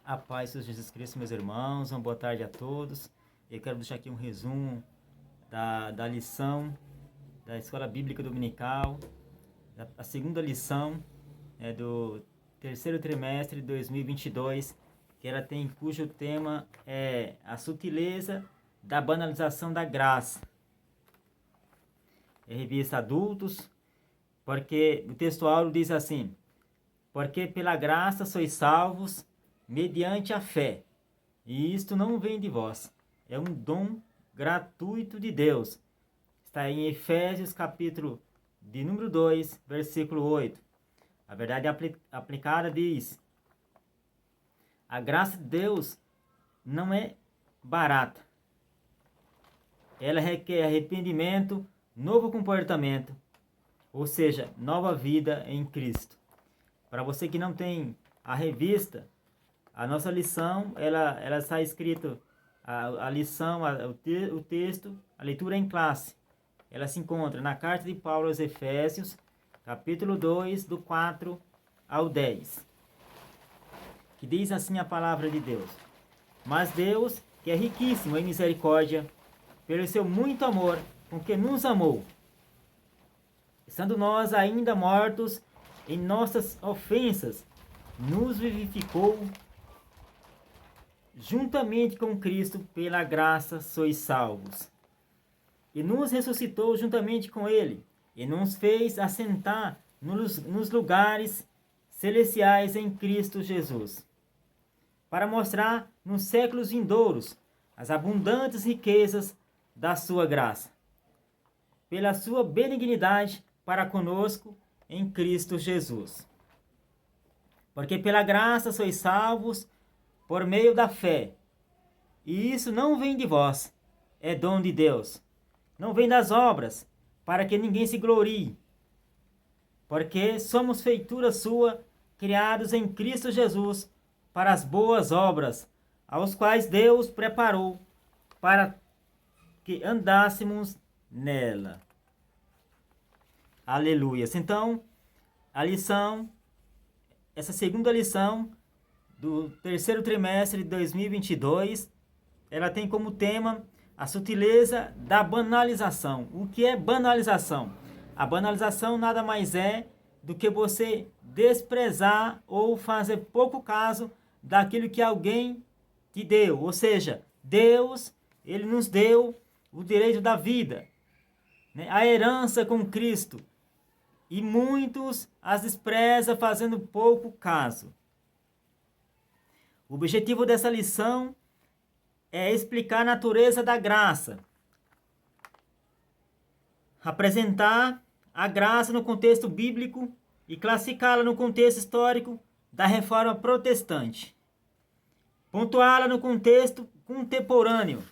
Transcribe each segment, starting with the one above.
A paz de Jesus Cristo, meus irmãos, uma boa tarde a todos. Eu quero deixar aqui um resumo da lição da Escola Bíblica Dominical, a segunda lição do terceiro trimestre de 2022, que ela tem, cujo tema é a sutileza da banalização da graça. É revista Adultos, porque o textual diz assim: porque pela graça sois salvos mediante a fé, e isto não vem de vós, é um dom gratuito de Deus. Está em Efésios capítulo de número 2, versículo 8. A verdade aplicada diz: a graça de Deus não é barata. Ela requer arrependimento, novo comportamento, ou seja, nova vida em Cristo. Para você que não tem a revista, a nossa lição, ela está escrito, a lição, o texto, a leitura em classe. Ela se encontra na carta de Paulo aos Efésios, capítulo 2, do 4 ao 10. Que diz assim a palavra de Deus: mas Deus, que é riquíssimo em misericórdia, pelo seu muito amor com que nos amou, estando nós ainda mortos em nossas ofensas, nos vivificou juntamente com Cristo. Pela graça sois salvos. E nos ressuscitou juntamente com Ele, e nos fez assentar nos lugares celestiais em Cristo Jesus, para mostrar nos séculos vindouros as abundantes riquezas da sua graça, pela sua benignidade para conosco em Cristo Jesus. Porque pela graça sois salvos por meio da fé. E isso não vem de vós, é dom de Deus. Não vem das obras, para que ninguém se glorie. Porque somos feitura sua, criados em Cristo Jesus, para as boas obras, aos quais Deus preparou para que andássemos nela. Aleluias. Então, a lição, essa segunda lição do terceiro trimestre de 2022, ela tem como tema a sutileza da banalização. O que é banalização? A banalização nada mais é do que você desprezar ou fazer pouco caso daquilo que alguém te deu. Ou seja, Deus, Ele nos deu o direito da vida, né? A herança com Cristo. E muitos as desprezam fazendo pouco caso. O objetivo dessa lição é explicar a natureza da graça, apresentar a graça no contexto bíblico e classificá-la no contexto histórico da Reforma Protestante, pontuá-la no contexto contemporâneo.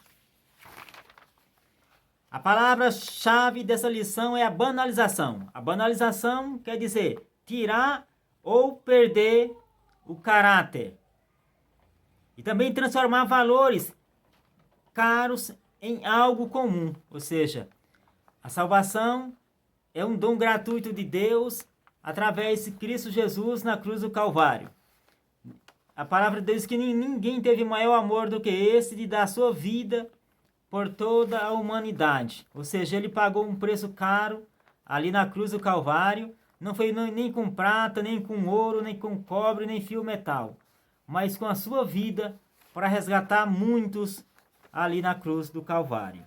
A palavra-chave dessa lição é a banalização. A banalização quer dizer tirar ou perder o caráter. E também transformar valores caros em algo comum. Ou seja, a salvação é um dom gratuito de Deus através de Cristo Jesus na cruz do Calvário. A palavra de Deus diz que ninguém teve maior amor do que esse de dar sua vida por toda a humanidade. Ou seja, ele pagou um preço caro ali na cruz do Calvário. Não foi nem com prata, nem com ouro, nem com cobre, nem fio metal, mas com a sua vida para resgatar muitos ali na cruz do Calvário.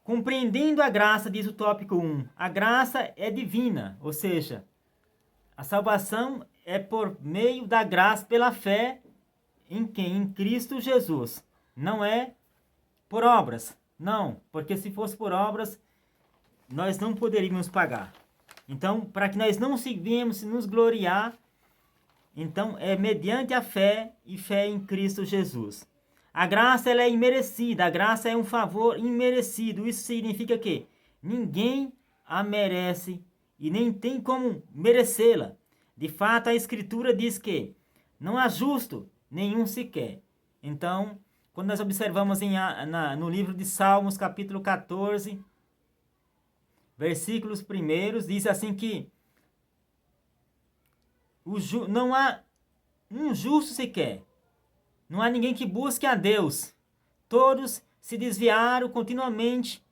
Compreendendo a graça, diz o tópico 1, a graça é divina, ou seja, a salvação é por meio da graça pela fé em quem? Em Cristo Jesus. Não é por obras, não, porque se fosse por obras, nós não poderíamos pagar. Então, para que nós não venhamos nos gloriar, então é mediante a fé e fé em Cristo Jesus. A graça ela é imerecida, a graça é um favor imerecido. Isso significa que ninguém a merece e nem tem como merecê-la. De fato, a Escritura diz que não há justo nenhum sequer. Então, quando nós observamos no livro de Salmos, capítulo 14, versículos primeiros, diz assim que não há um justo sequer. Não há ninguém que busque a Deus. Todos se desviaram continuamente.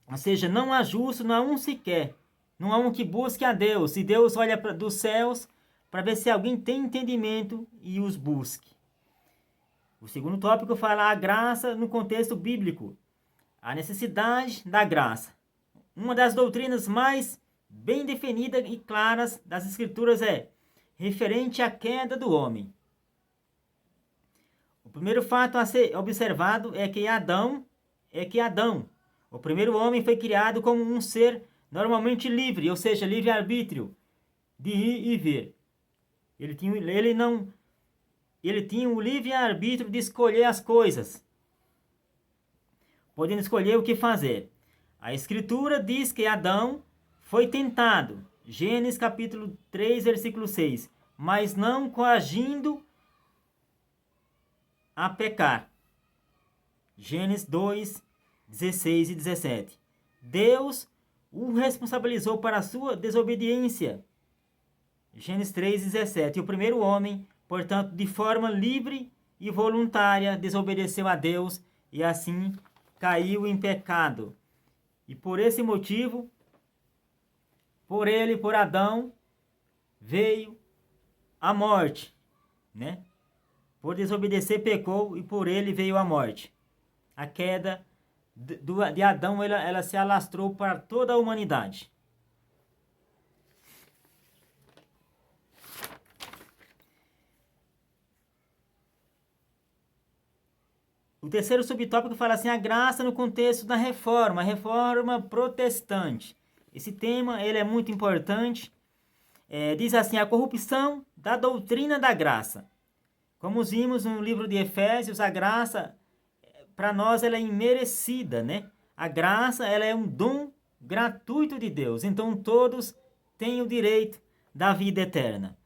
Ou seja, não há justo, não há um sequer. Não há um que busque a Deus. E Deus olha dos céus para ver se alguém tem entendimento e os busque. O segundo tópico fala a graça no contexto bíblico. A necessidade da graça. Uma das doutrinas mais bem definidas e claras das Escrituras é referente à queda do homem. O primeiro fato a ser observado é que Adão, o primeiro homem, foi criado como um ser normalmente livre, ou seja, livre-arbítrio, de ir e vir. Ele tinha o livre-arbítrio de escolher as coisas, podendo escolher o que fazer. A Escritura diz que Adão foi tentado, Gênesis capítulo 3, versículo 6, mas não coagindo a pecar. Gênesis 2, 16 e 17. Deus o responsabilizou para a sua desobediência. Gênesis 3, 17. E o primeiro homem, portanto, de forma livre e voluntária, desobedeceu a Deus e assim caiu em pecado. E por esse motivo, por Adão, veio a morte, né? Por desobedecer, pecou e por ele veio a morte. A queda de Adão, ela se alastrou para toda a humanidade. O terceiro subtópico fala assim, a graça no contexto da reforma, a reforma protestante. Esse tema ele é muito importante. Diz assim, a corrupção da doutrina da graça. Como vimos no livro de Efésios, a graça, para nós, ela é imerecida, né? A graça, ela é um dom gratuito de Deus. Então, todos têm o direito da vida eterna.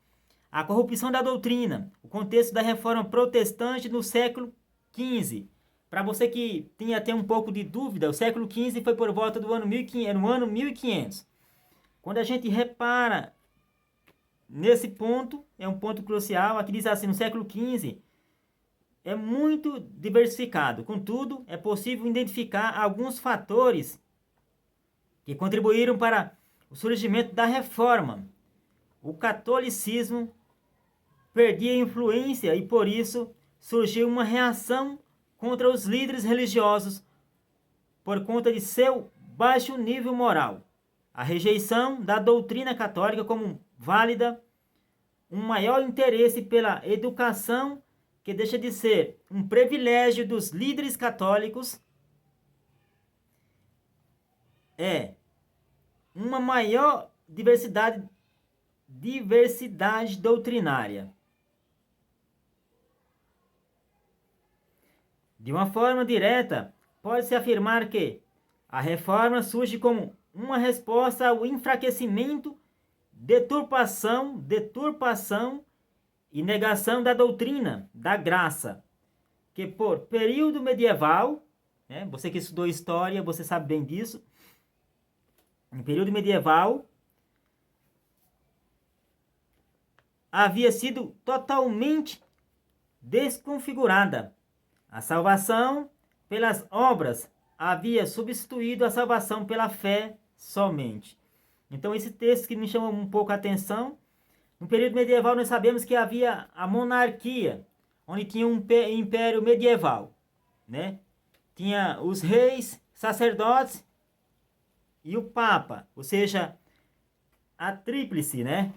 A corrupção da doutrina, o contexto da reforma protestante no século XV. Para você que tinha até um pouco de dúvida, o século XV foi por volta do ano 1500, no ano 1500. Quando a gente repara nesse ponto, é um ponto crucial, aqui diz assim, no século XV, é muito diversificado. Contudo, é possível identificar alguns fatores que contribuíram para o surgimento da reforma. O catolicismo perdia influência e, por isso, surgiu uma reação contra os líderes religiosos por conta de seu baixo nível moral. A rejeição da doutrina católica como válida, um maior interesse pela educação, que deixa de ser um privilégio dos líderes católicos, uma maior diversidade doutrinária. De uma forma direta, pode-se afirmar que a reforma surge como uma resposta ao enfraquecimento, deturpação e negação da doutrina da graça, que por período medieval, né, você que estudou história, você sabe bem disso, no período medieval, havia sido totalmente desconfigurada. A salvação pelas obras havia substituído a salvação pela fé somente. Então, esse texto que me chama um pouco a atenção. No período medieval, nós sabemos que havia a monarquia, onde tinha um império medieval, né? Tinha os reis, sacerdotes e o papa, ou seja, a tríplice, né?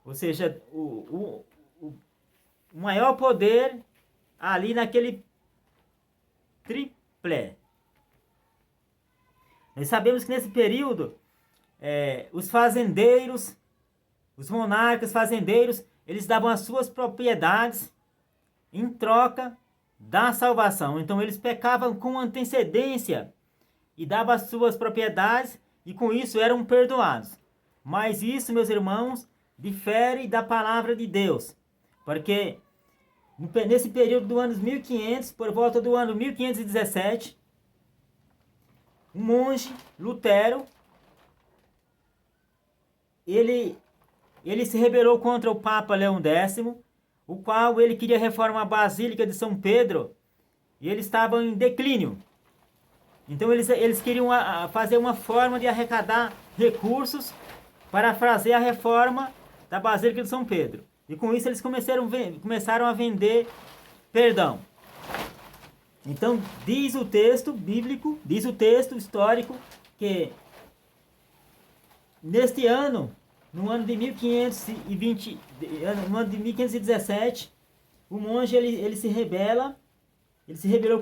Ou seja, o maior poder ali naquele triplé. Nós sabemos que nesse período, os fazendeiros, os monarcas fazendeiros, eles davam as suas propriedades em troca da salvação. Então eles pecavam com antecedência e davam as suas propriedades e com isso eram perdoados. Mas isso, meus irmãos, difere da palavra de Deus. Porque nesse período do ano 1500, por volta do ano 1517, um monge, Lutero, ele ele se rebelou contra o Papa Leão X, o qual ele queria reformar a Basílica de São Pedro, e eles estavam em declínio. Então eles queriam fazer uma forma de arrecadar recursos para fazer a reforma da Basílica de São Pedro. E com isso eles começaram a vender perdão. Então diz o texto bíblico, diz o texto histórico, que neste ano, no ano de 1520, no ano de 1517, o monge ele se rebelou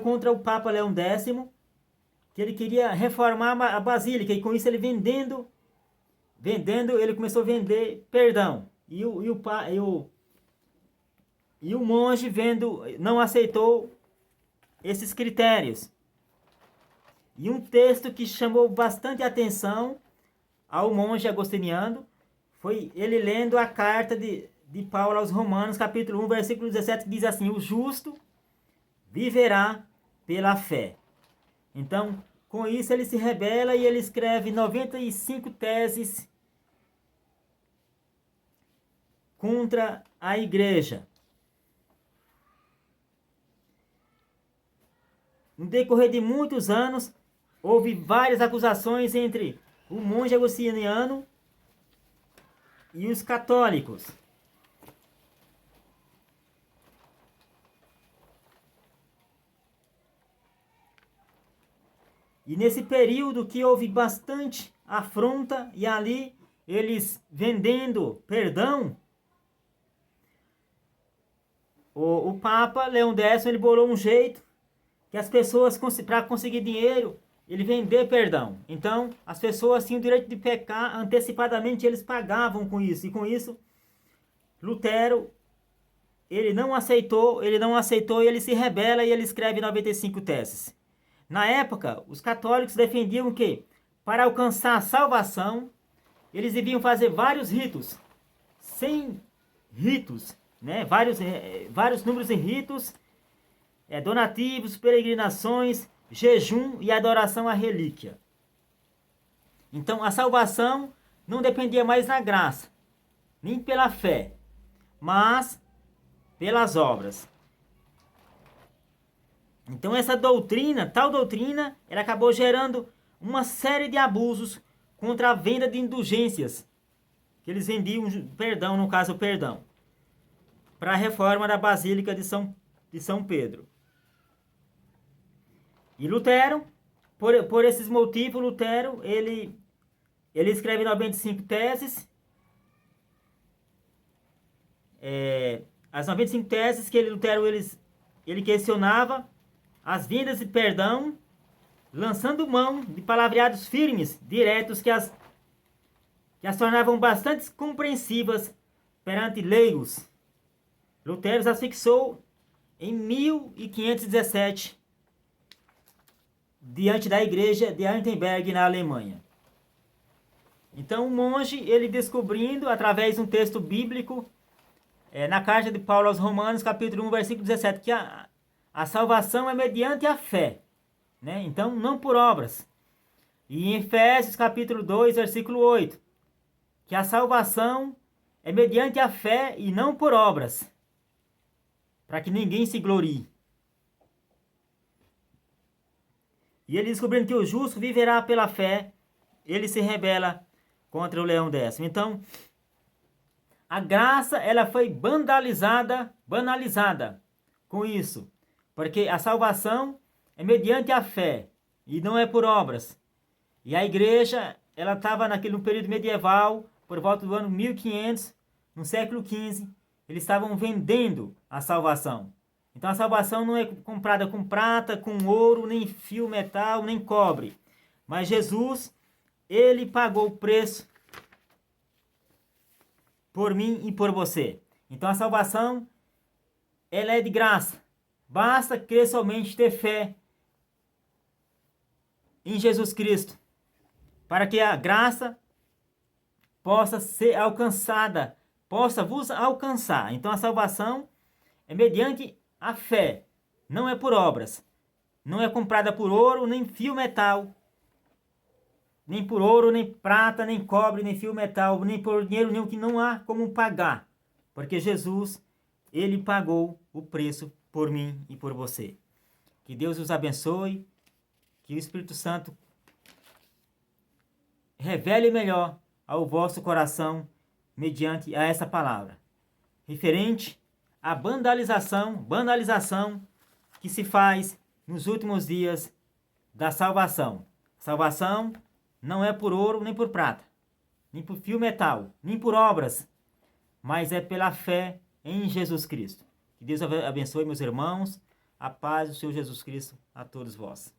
contra o Papa Leão X, que ele queria reformar a Basílica, e com isso ele vendendo, ele começou a vender perdão. E o monge não aceitou esses critérios. E um texto que chamou bastante atenção ao monge agostiniano foi ele lendo a carta de Paulo aos Romanos, capítulo 1, versículo 17, que diz assim: o justo viverá pela fé. Então, com isso ele se rebela e ele escreve 95 teses contra a igreja. No decorrer de muitos anos, houve várias acusações entre o monge agostiniano e os católicos. E nesse período que houve bastante afronta, e ali eles vendendo perdão, o Papa Leão X ele bolou um jeito que as pessoas, para conseguir dinheiro, ele vender perdão. Então, as pessoas tinham o direito de pecar antecipadamente, eles pagavam com isso. E com isso, Lutero, ele não aceitou e ele se rebela e ele escreve 95 teses. Na época, os católicos defendiam que, para alcançar a salvação, eles deviam fazer vários ritos. 100 ritos, né? Vários números de ritos, donativos, peregrinações, jejum e adoração à relíquia. Então, a salvação não dependia mais da graça, nem pela fé, mas pelas obras. Então essa tal doutrina, ela acabou gerando uma série de abusos contra a venda de indulgências, que eles vendiam perdão, no caso perdão, para a reforma da Basílica de São Pedro. E Lutero, por esses motivos, Lutero, ele escreve 95 teses, as 95 teses que Lutero ele questionava as vendas de perdão, lançando mão de palavreados firmes, diretos, que as tornavam bastante compreensivas perante leigos. Lutero as fixou em 1517, diante da igreja de Wittenberg, na Alemanha. Então o monge, ele descobrindo, através de um texto bíblico, na carta de Paulo aos Romanos, capítulo 1, versículo 17, que a salvação é mediante a fé, né? Então, não por obras. E em Efésios, capítulo 2, versículo 8, que a salvação é mediante a fé e não por obras, para que ninguém se glorie. E ele descobrindo que o justo viverá pela fé, ele se rebela contra o Leão X. Então, a graça, ela foi banalizada com isso. Porque a salvação é mediante a fé e não é por obras. E a igreja, ela estava no período medieval, por volta do ano 1500, no século XV, eles estavam vendendo a salvação. Então a salvação não é comprada com prata, com ouro, nem fio metal, nem cobre. Mas Jesus, ele pagou o preço por mim e por você. Então a salvação, ela é de graça. Basta crer somente, ter fé em Jesus Cristo, para que a graça possa ser alcançada, possa vos alcançar. Então a salvação é mediante a fé, não é por obras, não é comprada por ouro nem fio metal, nem por ouro, nem prata, nem cobre, nem fio metal, nem por dinheiro nenhum, que não há como pagar. Porque Jesus, ele pagou o preço por mim e por você. Que Deus os abençoe, que o Espírito Santo revele melhor ao vosso coração mediante a essa palavra. Referente à banalização que se faz nos últimos dias da salvação. Salvação não é por ouro nem por prata, nem por fio metal, nem por obras, mas é pela fé em Jesus Cristo. Que Deus abençoe, meus irmãos, a paz do Senhor Jesus Cristo a todos vós.